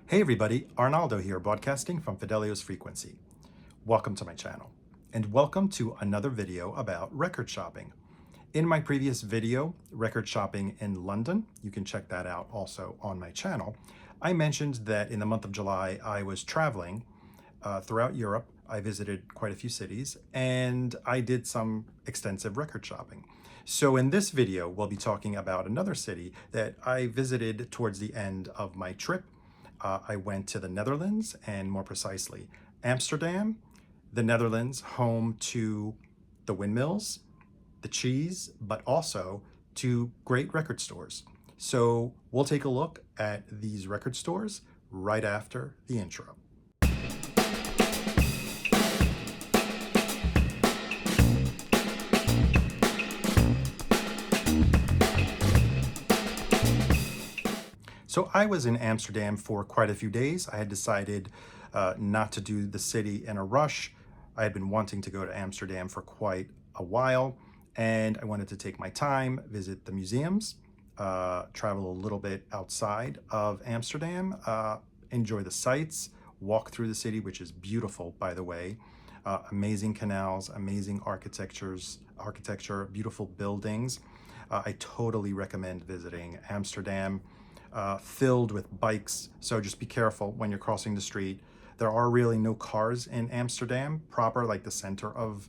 Hey everybody, Arnaldo here, broadcasting from Fidelio's Frequency. Welcome to my channel, and welcome to another video about record shopping. In my previous video, record shopping in London, you can check that out also on my channel, I mentioned that in the month of July I was traveling throughout Europe. I visited quite a few cities, and I did some extensive record shopping. So in this video, we'll be talking about another city that I visited towards the end of my trip. I went to the Netherlands, and more precisely, Amsterdam, the Netherlands, home to the windmills, the cheese, but also to great record stores. So we'll take a look at these record stores right after the intro. So I was in Amsterdam for quite a few days. I had decided not to do the city in a rush. I had been wanting to go to Amsterdam for quite a while, and I wanted to take my time, visit the museums, travel a little bit outside of Amsterdam, enjoy the sights, walk through the city, which is beautiful, by the way. Amazing canals, amazing architecture, beautiful buildings. I totally recommend visiting Amsterdam. Filled with bikes, so just be careful when you're crossing the street. There are really no cars in Amsterdam proper, like the center of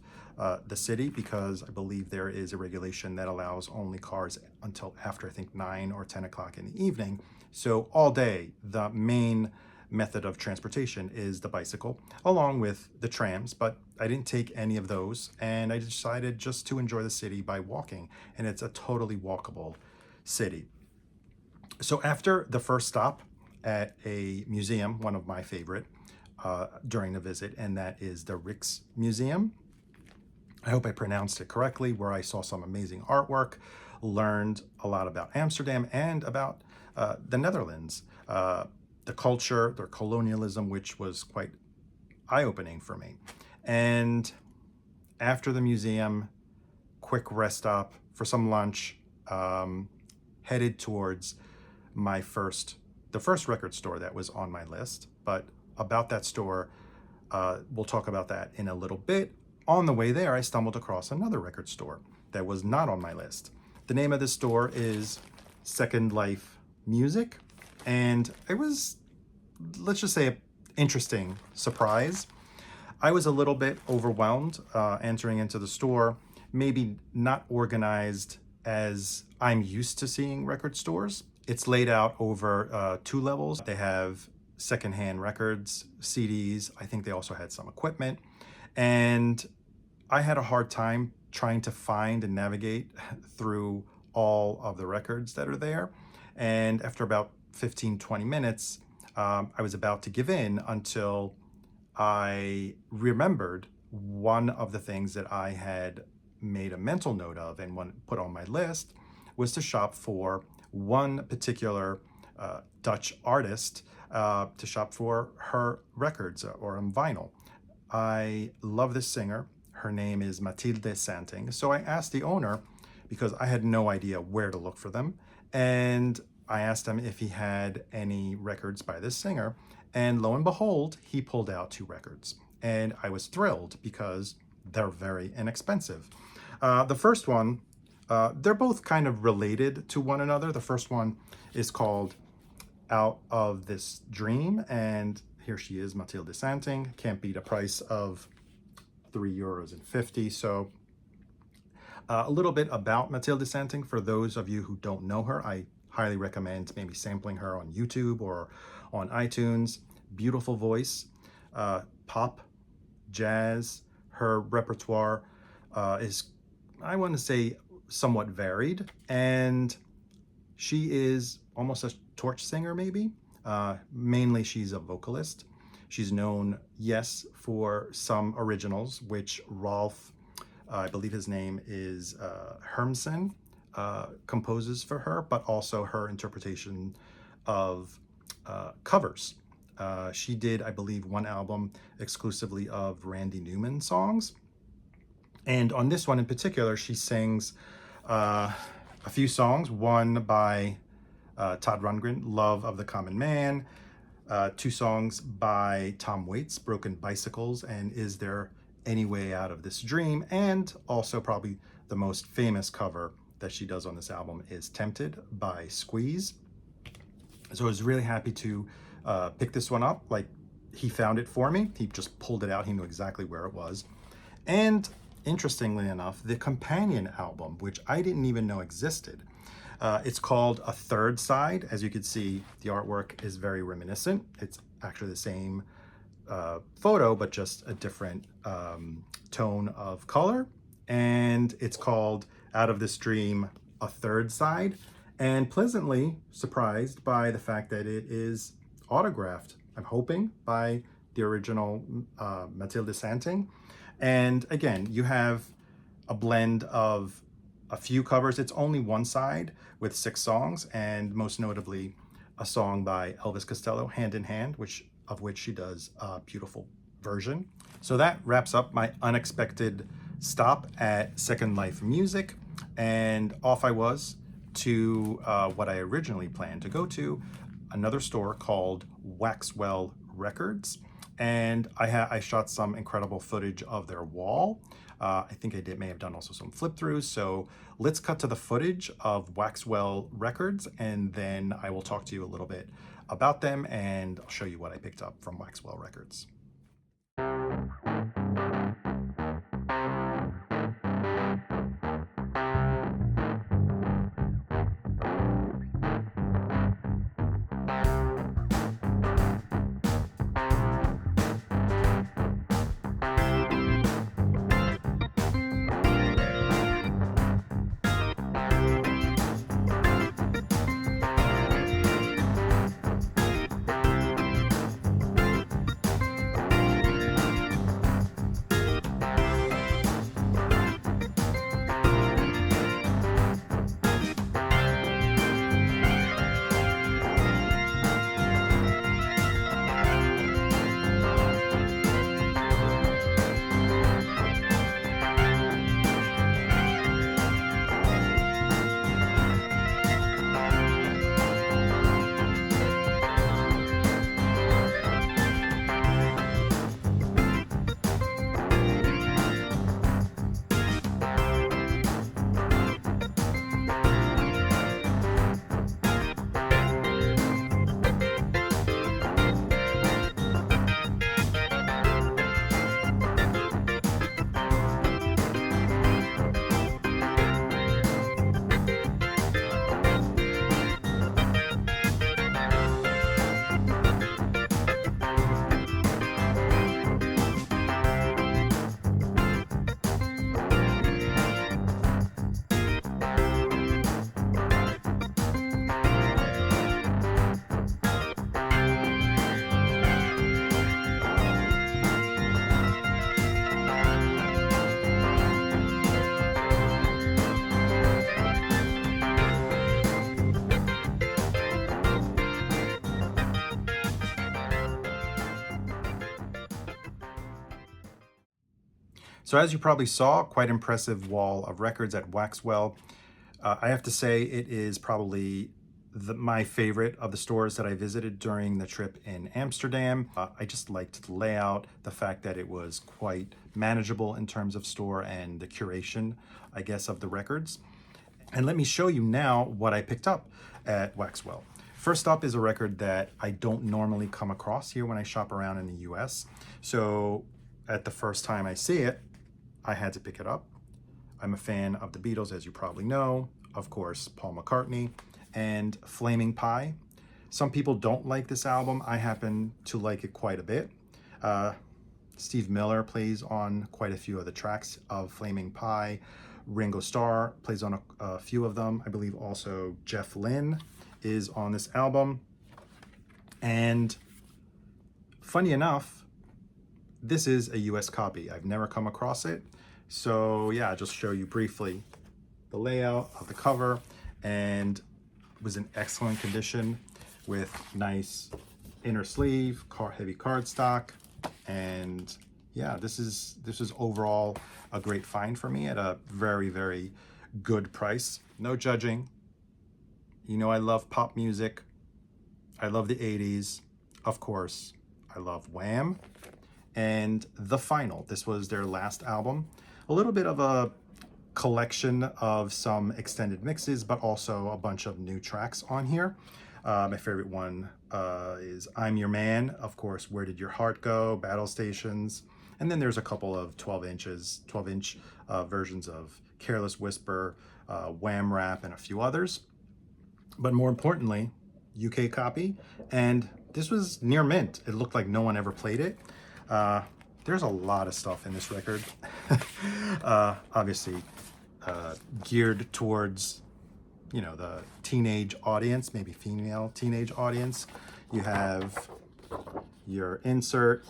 the city, because I believe there is a regulation that allows only cars until after, I think, 9 or 10 o'clock in the evening. So all day, the main method of transportation is the bicycle, along with the trams, but I didn't take any of those, and I decided just to enjoy the city by walking, and it's a totally walkable city. So after the first stop at a museum, one of my favorite during the visit, and that is the Rijksmuseum. I hope I pronounced it correctly, where I saw some amazing artwork, learned a lot about Amsterdam and about the Netherlands, the culture, their colonialism, which was quite eye-opening for me. And after the museum, quick rest stop for some lunch, headed towards the first record store that was on my list. But about that store, we'll talk about that in a little bit. On the way there, I stumbled across another record store that was not on my list. The name of this store is Second Life Music, and it was, let's just say, an interesting surprise. I was a little bit overwhelmed entering into the store, maybe not organized as I'm used to seeing record stores. It's laid out over 2 levels. They have secondhand records, CDs. I think they also had some equipment. And I had a hard time trying to find and navigate through all of the records that are there. And after about 15-20 minutes, I was about to give in until I remembered one of the things that I had made a mental note of and put on my list was to shop for one particular Dutch artist, to shop for her records or on vinyl. I love this singer. Her name is Matilde Santing. So I asked the owner, because I had no idea where to look for them, and I asked him if he had any records by this singer, and lo and behold, he pulled out 2 records. And I was thrilled because they're very inexpensive. The first one, they're both kind of related to one another. The first one is called Out of This Dream, and here she is, Matilde Santing. Can't beat a price of €3.50. So a little bit about Matilde Santing for those of you who don't know her. I highly recommend maybe sampling her on YouTube or on iTunes. Beautiful voice, pop, jazz. Her repertoire is, I want to say, somewhat varied, and she is almost a torch singer, maybe. Mainly she's a vocalist. She's known, yes, for some originals, which Rolf, I believe his name is Hermsen, composes for her, but also her interpretation of covers. She did, I believe, one album exclusively of Randy Newman songs. And on this one in particular, she sings a few songs, one by Todd Rundgren, Love of the Common Man, 2 songs by Tom Waits, Broken Bicycles and Is There Any Way Out of This Dream, and also probably the most famous cover that she does on this album is Tempted by Squeeze. So I was really happy to pick this one up. Like, he found it for me. He just pulled it out. He knew exactly where it was. And interestingly enough, the companion album, which I didn't even know existed, it's called A Third Side. As you can see, the artwork is very reminiscent. It's actually the same photo, but just a different tone of color. And it's called Out of This Dream, A Third Side. And pleasantly surprised by the fact that it is autographed, I'm hoping, by the original Matilde Santing. And again, you have a blend of a few covers. It's only one side with 6 songs, and most notably a song by Elvis Costello, Hand in Hand, of which she does a beautiful version. So that wraps up my unexpected stop at Second Life Music, and off I was to what I originally planned to go to, another store called Waxwell Records. And I shot some incredible footage of their wall. I think I may have done also some flip throughs. So let's cut to the footage of Waxwell Records, and then I will talk to you a little bit about them, and I'll show you what I picked up from Waxwell Records. So as you probably saw, quite impressive wall of records at Waxwell. I have to say it is probably my favorite of the stores that I visited during the trip in Amsterdam. I just liked the layout, the fact that it was quite manageable in terms of store and the curation, I guess, of the records. And let me show you now what I picked up at Waxwell. First up is a record that I don't normally come across here when I shop around in the US. So at the first time I see it, I had to pick it up. I'm a fan of the Beatles, as you probably know. Of course, Paul McCartney and Flaming Pie. Some people don't like this album. I happen to like it quite a bit. Steve Miller plays on quite a few of the tracks of Flaming Pie. Ringo Starr plays on a few of them. I believe also Jeff Lynne is on this album. And funny enough, this is a US copy. I've never come across it. So yeah, I'll just show you briefly the layout of the cover, and it was in excellent condition with nice inner sleeve, heavy cardstock, and yeah, this is overall a great find for me at a very, very good price. No judging. You know, I love pop music. I love the 80s. Of course, I love Wham. And The Final. This was their last album. A little bit of a collection of some extended mixes, but also a bunch of new tracks on here. My favorite one is I'm Your Man, of course, Where Did Your Heart Go, Battle Stations. And then there's a couple of 12-inch versions of Careless Whisper, Wham Rap, and a few others. But more importantly, UK copy, and this was near mint. It looked like no one ever played it. There's a lot of stuff in this record. Obviously geared towards, you know, the teenage audience, maybe female teenage audience. You have your insert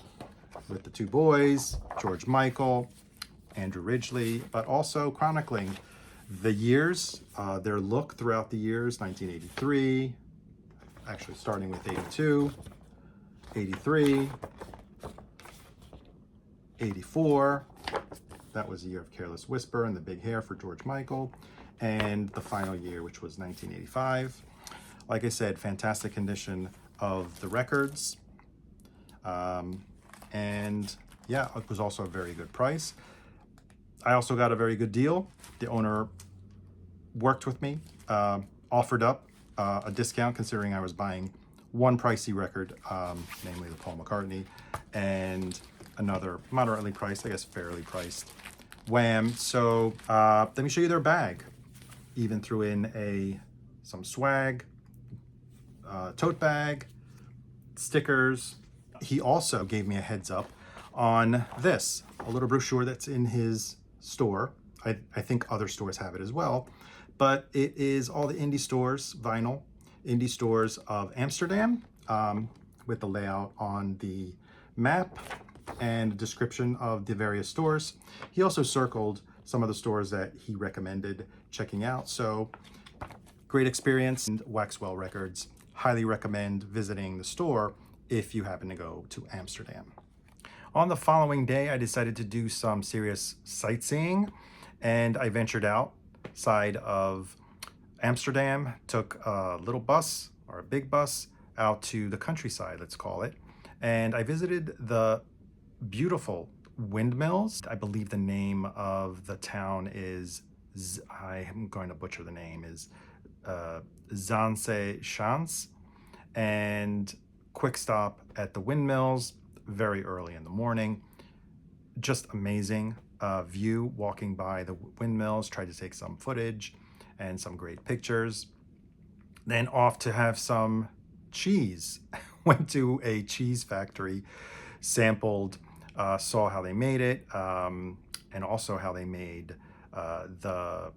with the two boys, George Michael, Andrew Ridgeley, but also chronicling the years, their look throughout the years, 1983, actually starting with 82, 83, 84. That was the year of Careless Whisper and the big hair for George Michael. And the final year, which was 1985. Like I said, fantastic condition of the records. And yeah, it was also a very good price. I also got a very good deal. The owner worked with me, offered up a discount considering I was buying one pricey record, namely the Paul McCartney, and another moderately priced, I guess fairly priced, Wham. So let me show you their bag. Even threw in some swag, tote bag, stickers. He also gave me a heads up on this, a little brochure that's in his store. I think other stores have it as well, but it is all the indie stores, vinyl, indie stores of Amsterdam, with the layout on the map and description of the various stores. He also circled some of the stores that he recommended checking out. So great experience. And Waxwell Records, highly recommend visiting the store if you happen to go to Amsterdam. On the following day, I decided to do some serious sightseeing, and I ventured outside of Amsterdam, took a little bus or a big bus out to the countryside, let's call it, and I visited the beautiful windmills. I believe the name of the town is, I am going to butcher the name, is Zaanse Schans, and quick stop at the windmills very early in the morning. Just amazing view walking by the windmills. Tried to take some footage and some great pictures. Then off to have some cheese. Went to a cheese factory, sampled, saw how they made it, and also how they made the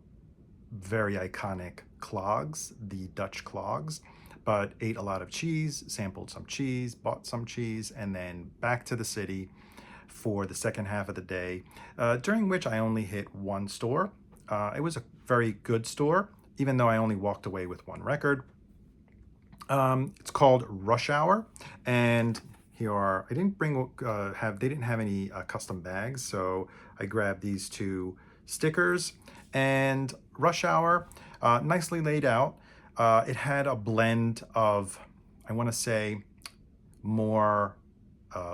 very iconic clogs, the Dutch clogs, but ate a lot of cheese, sampled some cheese, bought some cheese, and then back to the city for the second half of the day, during which I only hit one store. It was a very good store, even though I only walked away with one record. It's called Rush Hour, and here are, I didn't bring, they didn't have any custom bags, so I grabbed these two stickers. And Rush Hour, nicely laid out. It had a blend of, I want to say, more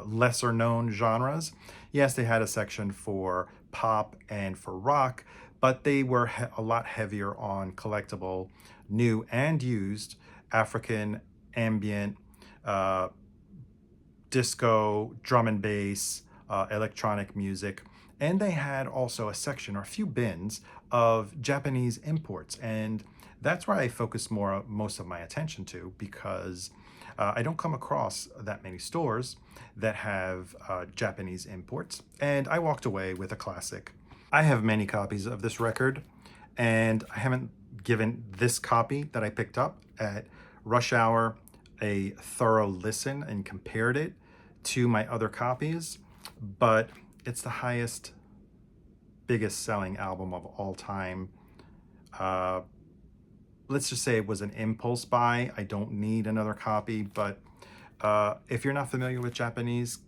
lesser known genres. Yes, they had a section for pop and for rock, but they were a lot heavier on collectible, new and used African ambient, disco, drum and bass, electronic music. And they had also a section or a few bins of Japanese imports. And that's where I focus most of my attention to, because I don't come across that many stores that have Japanese imports. And I walked away with a classic. I have many copies of this record, and I haven't given this copy that I picked up at Rush Hour a thorough listen and compared it to my other copies, but it's the highest, biggest selling album of all time. Let's just say it was an impulse buy. I don't need another copy, but if you're not familiar with Japanese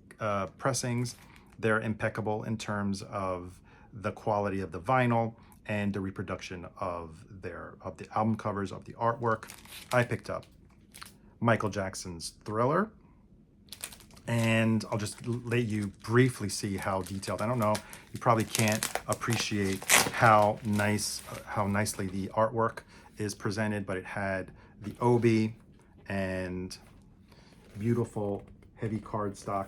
pressings, they're impeccable in terms of the quality of the vinyl and the reproduction of the album covers, of the artwork. I picked up Michael Jackson's Thriller, And I'll just let you briefly see how detailed. I don't know, you probably can't appreciate how nicely the artwork is presented, but it had the obi and beautiful heavy cardstock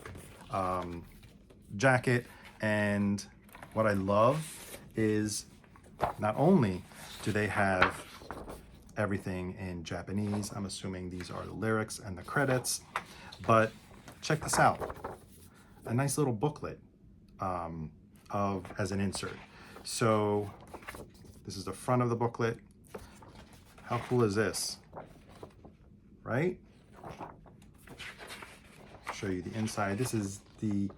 jacket. And what I love is not only do they have everything in Japanese, I'm assuming these are the lyrics and the credits, but check this out, a nice little booklet as an insert. So this is the front of the booklet. How cool is this, right? Show you the inside. This is the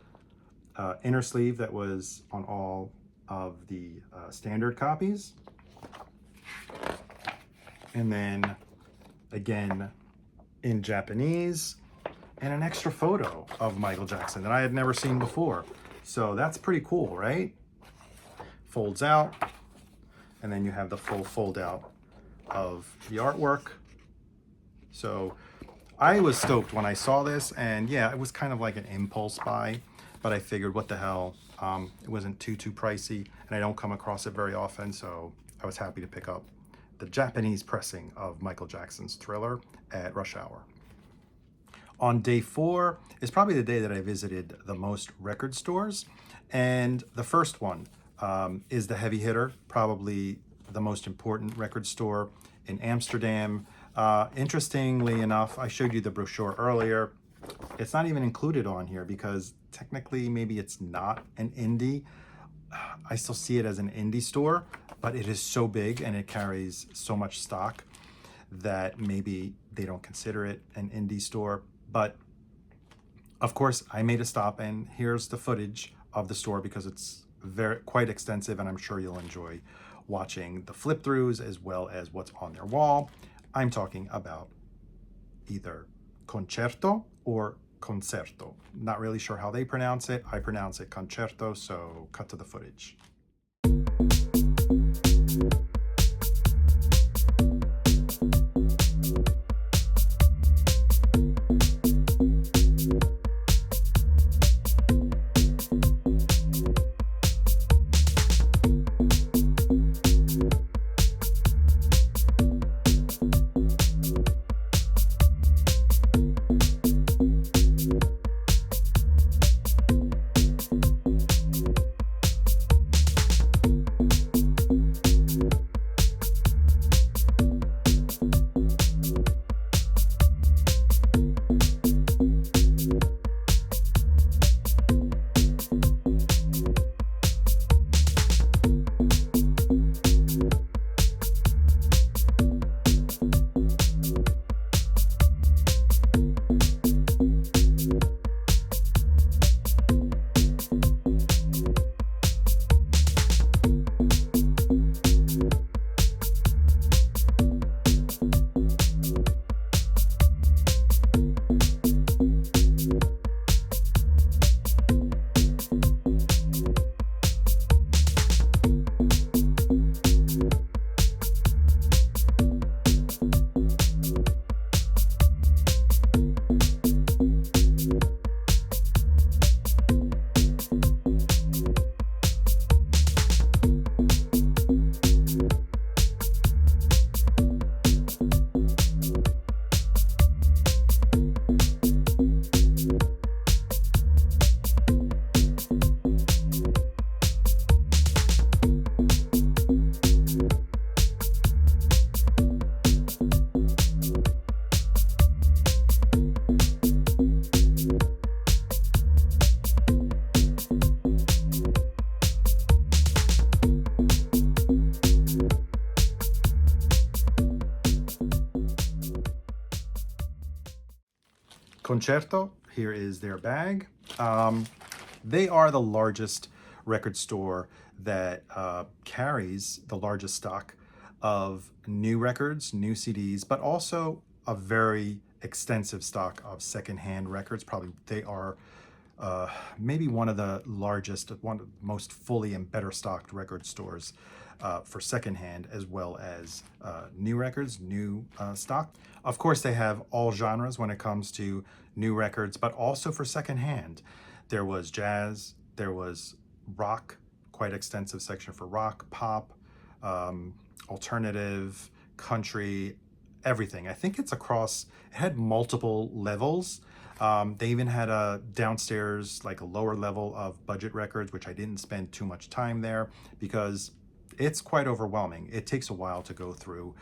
inner sleeve that was on all of the standard copies. And then again in Japanese, and an extra photo of Michael Jackson that I had never seen before. So that's pretty cool, right? Folds out, and then you have the full fold out of the artwork. So I was stoked when I saw this, and yeah, it was kind of like an impulse buy, but I figured what the hell, it wasn't too pricey, and I don't come across it very often, so I was happy to pick up the Japanese pressing of Michael Jackson's Thriller at rush hour. On day 4 is probably the day that I visited the most record stores, and the first one is the heavy hitter, probably the most important record store in Amsterdam. Interestingly enough, I showed you the brochure earlier. It's not even included on here because technically maybe it's not an indie. I still see it as an indie store, but it is so big and it carries so much stock that maybe they don't consider it an indie store. But of course, I made a stop, and here's the footage of the store because it's quite extensive, and I'm sure you'll enjoy watching the flip throughs as well as what's on their wall. I'm talking about either Concerto or Concerto. Not really sure how they pronounce it. I pronounce it Concerto, so cut to the footage. Concerto, here is their bag. They are the largest record store that carries the largest stock of new records, new CDs, but also a very extensive stock of secondhand records. Probably they are maybe one of the largest, one of the most fully and better stocked record stores for secondhand as well as new records, new stock. Of course, they have all genres when it comes to new records, but also for secondhand. There was jazz, there was rock, quite extensive section for rock, pop, alternative, country, everything. I think it's across, it had multiple levels. They even had a downstairs, like a lower level of budget records, which I didn't spend too much time there because it's quite overwhelming. It takes a while to go through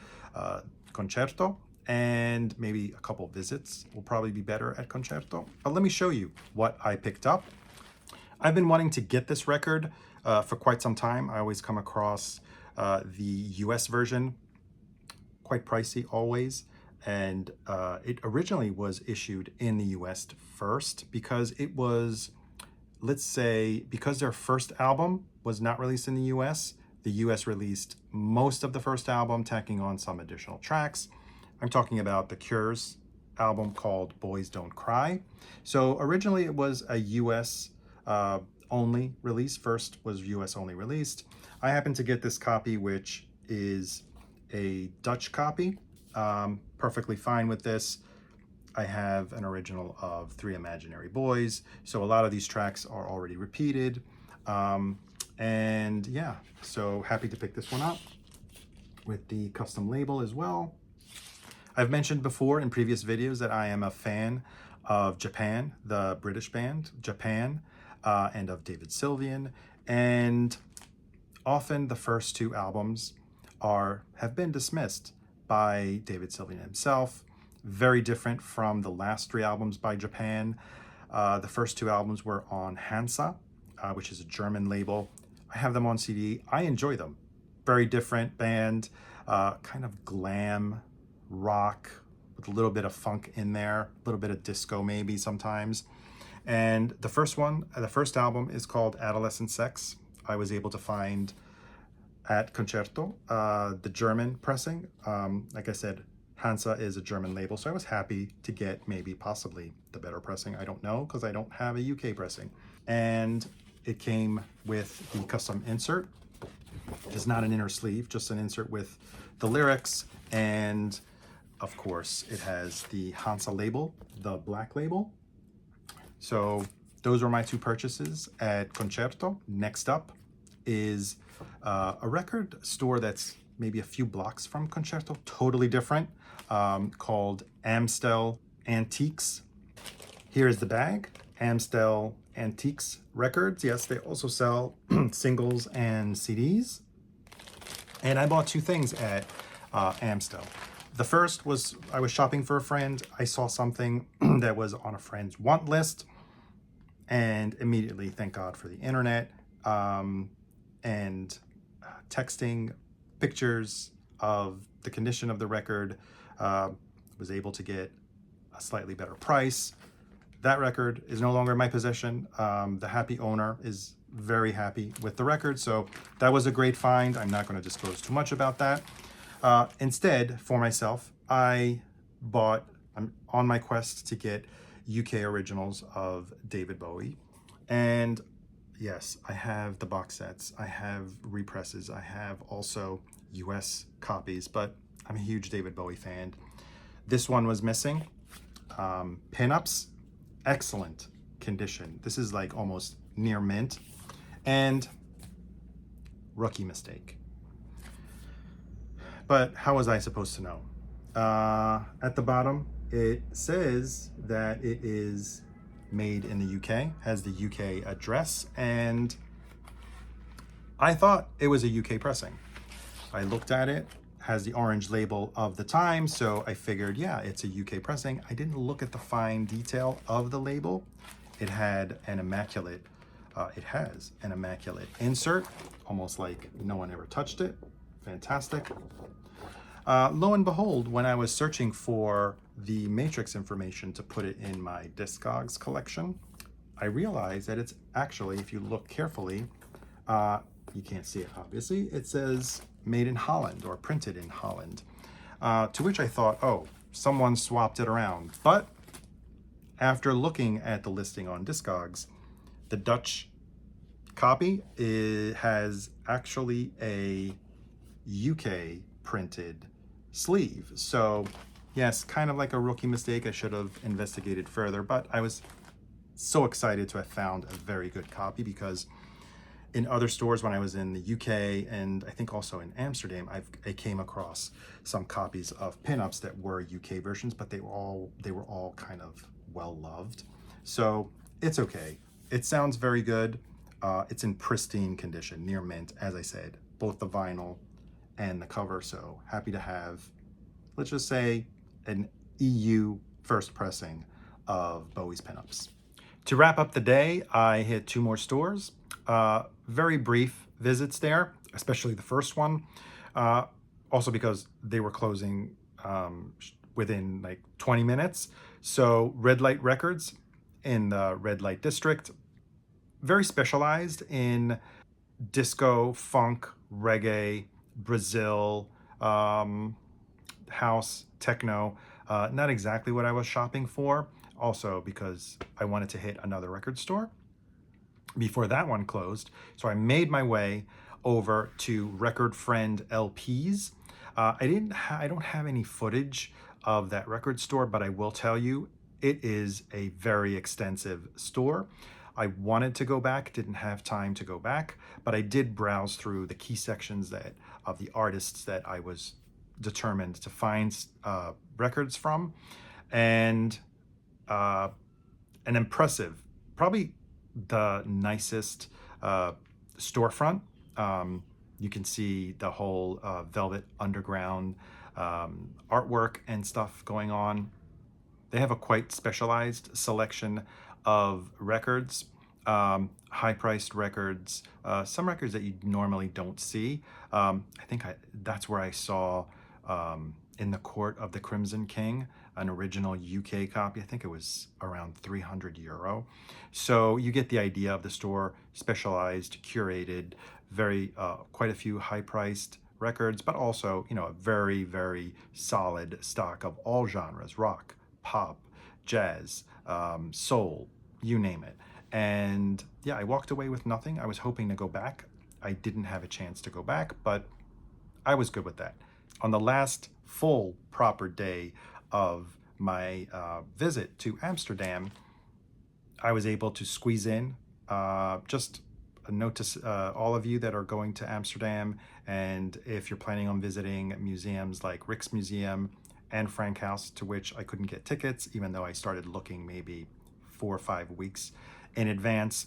Concerto, and maybe a couple visits will probably be better at Concerto. But let me show you what I picked up. I've been wanting to get this record for quite some time. I always come across the US version, quite pricey always. And it originally was issued in the US first because it was, let's say, because their first album was not released in the US, the US released most of the first album, tacking on some additional tracks. I'm talking about The Cure's album called Boys Don't Cry. So originally it was a US only release. First was US only released. I happened to get this copy, which is a Dutch copy. Perfectly fine with this. I have an original of Three Imaginary Boys, so a lot of these tracks are already repeated. And yeah, so happy to pick this one up with the custom label as well. I've mentioned before in previous videos that I am a fan of Japan, the British band Japan, and of David Sylvian, and often the first two albums have been dismissed by David Sylvian himself. Very different from the last three albums by Japan. The first two albums were on Hansa, which is a German label. I have them on CD. I enjoy them. Very different band, kind of glam rock with a little bit of funk in there, a little bit of disco maybe sometimes. And the first album is called Adolescent Sex. I was able to find at Concerto, the German pressing. Like I said, Hansa is a German label, so I was happy to get maybe possibly the better pressing. I don't know because I don't have a UK pressing. And it came with the custom insert. It's not an inner sleeve, just an insert with the lyrics. And of course, it has the Hansa label, the black label. So those were my two purchases at Concerto. Next up is a record store that's maybe a few blocks from Concerto, totally different, called Amstel Antiques. Here is the bag, Amstel Antiques Records. Yes, they also sell singles and CDs. And I bought two things at Amstel. The first was, I was shopping for a friend. I saw something that was on a friend's want list, and immediately, thank God for the internet, and texting pictures of the condition of the record, was able to get a slightly better price. That record is no longer in my possession. The happy owner is very happy with the record, so that was a great find. I'm not going to disclose too much about that. Instead, for myself, I'm on my quest to get UK originals of David Bowie. And yes, I have the box sets, I have represses, I have also US copies, but I'm a huge David Bowie fan. This one was missing. Pinups, excellent condition. This is like almost near mint. And rookie mistake. But how was I supposed to know? At the bottom, it says that it is made in the UK, has the UK address, and I thought it was a UK pressing. I looked at it, has the orange label of the time, so I figured, yeah, it's a UK pressing. I didn't look at the fine detail of the label. It had an immaculate, it has an immaculate insert, almost like no one ever touched it. Fantastic. Lo and behold, when I was searching for the matrix information to put it in my Discogs collection, I realized that it's actually, if you look carefully, you can't see it obviously, it says made in Holland or printed in Holland, to which I thought, oh, someone swapped it around. But after looking at the listing on Discogs, the Dutch copy has actually a UK printed sleeve. So Yes, kind of like a rookie mistake. I should have investigated further, but I was so excited to have found a very good copy, because in other stores when I was in the UK, and I think also in Amsterdam, I came across some copies of pinups that were UK versions, but they were all kind of well loved. So it's okay. It sounds very good. It's in pristine condition, near mint, as I said, both the vinyl and the cover. So happy to have, let's just say, an EU first pressing of Bowie's pinups. To wrap up the day, I hit 2 more stores. Very brief visits there, especially the first one. Also because they were closing within like 20 minutes. So Red Light Records in the Red Light District, very specialized in disco, funk, reggae, Brazil, house, techno. Not exactly what I was shopping for. Also because I wanted to hit another record store before that one closed. So I made my way over to Record Friend LPs. I don't have any footage of that record store, but I will tell you, it is a very extensive store. I wanted to go back, didn't have time to go back, but I did browse through the key sections that of the artists that I was determined to find records from, and an impressive, probably the nicest storefront. You can see the whole Velvet Underground artwork and stuff going on. They have a quite specialized selection of records, high-priced records, some records that you normally don't see. I think that's where I saw In the Court of the Crimson King, an original UK copy. I think it was around €300. So you get the idea of the store, specialized, curated, very quite a few high-priced records, but also, you know, a very, very solid stock of all genres: rock, pop, jazz, soul, you name it. And yeah, I walked away with nothing. I was hoping to go back. I didn't have a chance to go back, but I was good with that. On the last full proper day of my visit to Amsterdam, I was able to squeeze in. Just a note to all of you that are going to Amsterdam, and if you're planning on visiting museums like Rijksmuseum and Frankhouse, to which I couldn't get tickets, even though I started looking maybe 4 or 5 weeks in advance.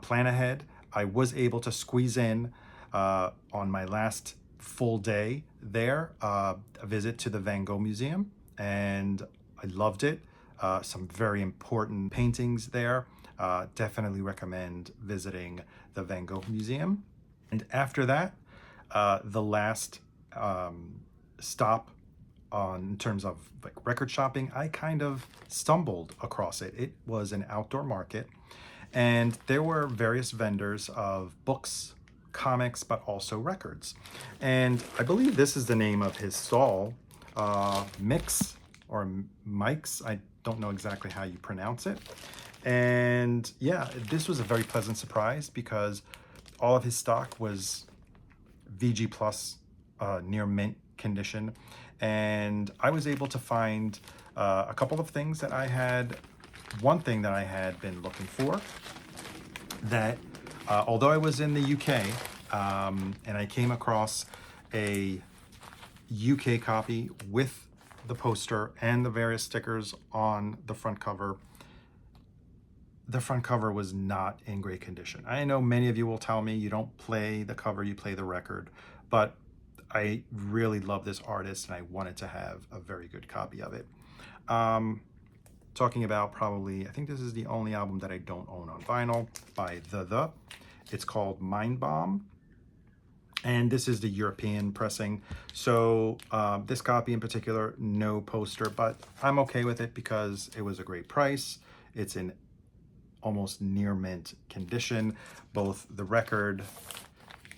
Plan ahead. I was able to squeeze in on my last full day there, a visit to the Van Gogh Museum, and I loved it. Some very important paintings there. Definitely recommend visiting the Van Gogh Museum. And after that, the last stop in terms of like record shopping, I kind of stumbled across it. It was an outdoor market, and there were various vendors of books, comics, but also records. And I believe this is the name of his stall, Mix or Mike's. I don't know exactly how you pronounce it. And yeah, this was a very pleasant surprise because all of his stock was VG Plus, near mint condition. And I was able to find a couple of things that I had, one thing that I had been looking for, that although I was in the UK, and I came across a UK copy with the poster and the various stickers on the front cover, the front cover was not in great condition. I know many of you will tell me you don't play the cover, you play the record, but I really love this artist and I wanted to have a very good copy of it. Talking about probably, I think this is the only album that I don't own on vinyl by The. It's called Mind Bomb. And this is the European pressing. So this copy in particular, no poster, but I'm okay with it because it was a great price. It's in almost near mint condition, both the record,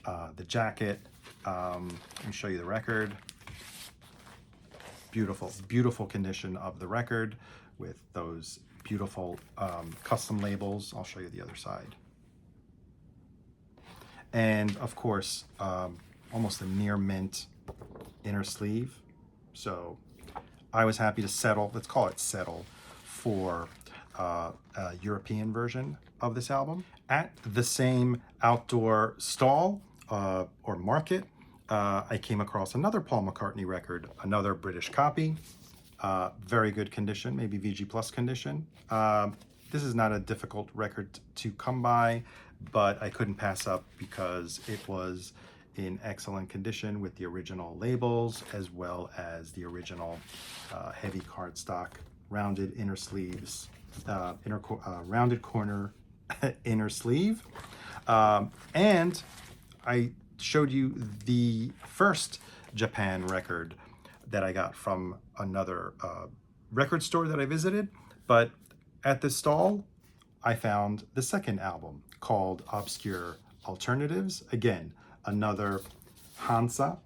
the jacket. Let me show you the record. Beautiful, beautiful condition of the record with those beautiful custom labels. I'll show you the other side. And of course, almost a near mint inner sleeve. So I was happy to settle, let's call it settle, for a European version of this album. At the same outdoor stall or market, I came across another Paul McCartney record, another British copy, very good condition, maybe VG Plus condition. This is not a difficult record to come by, but I couldn't pass up because it was in excellent condition with the original labels, as well as the original heavy cardstock, rounded inner sleeves, rounded corner inner sleeve. And I showed you the first Japan record that I got from another record store that I visited, but at this stall, I found the second album called Obscure Alternatives. Again, another Hansa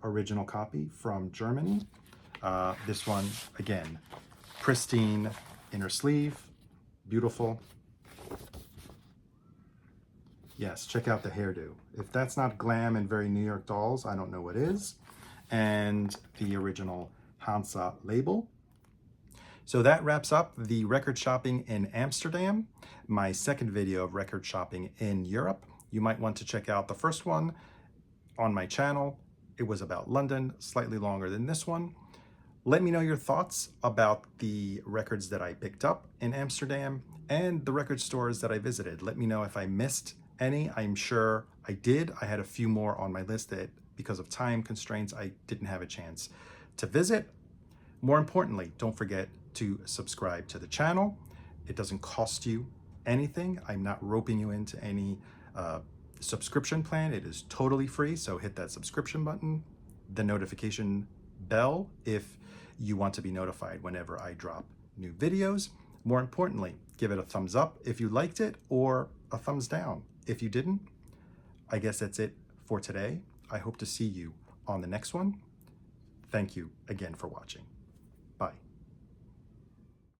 original copy from Germany. This one, again, pristine inner sleeve, beautiful. Yes, check out the hairdo. If that's not glam and very New York Dolls, I don't know what is. And the original Hansa label. So that wraps up the record shopping in Amsterdam, my second video of record shopping in Europe. You might want to check out the first one on my channel. It was about London, slightly longer than this one. Let me know your thoughts about the records that I picked up in Amsterdam and the record stores that I visited. Let me know if I missed any. I'm sure I did. I had a few more on my list that, because of time constraints, I didn't have a chance to visit. More importantly, don't forget to subscribe to the channel. It doesn't cost you anything. I'm not roping you into any subscription plan. It is totally free, so hit that subscription button, the notification bell if you want to be notified whenever I drop new videos. More importantly, give it a thumbs up if you liked it, or a thumbs down if you didn't. I guess that's it for today. I hope to see you on the next one. Thank you again for watching. Bye.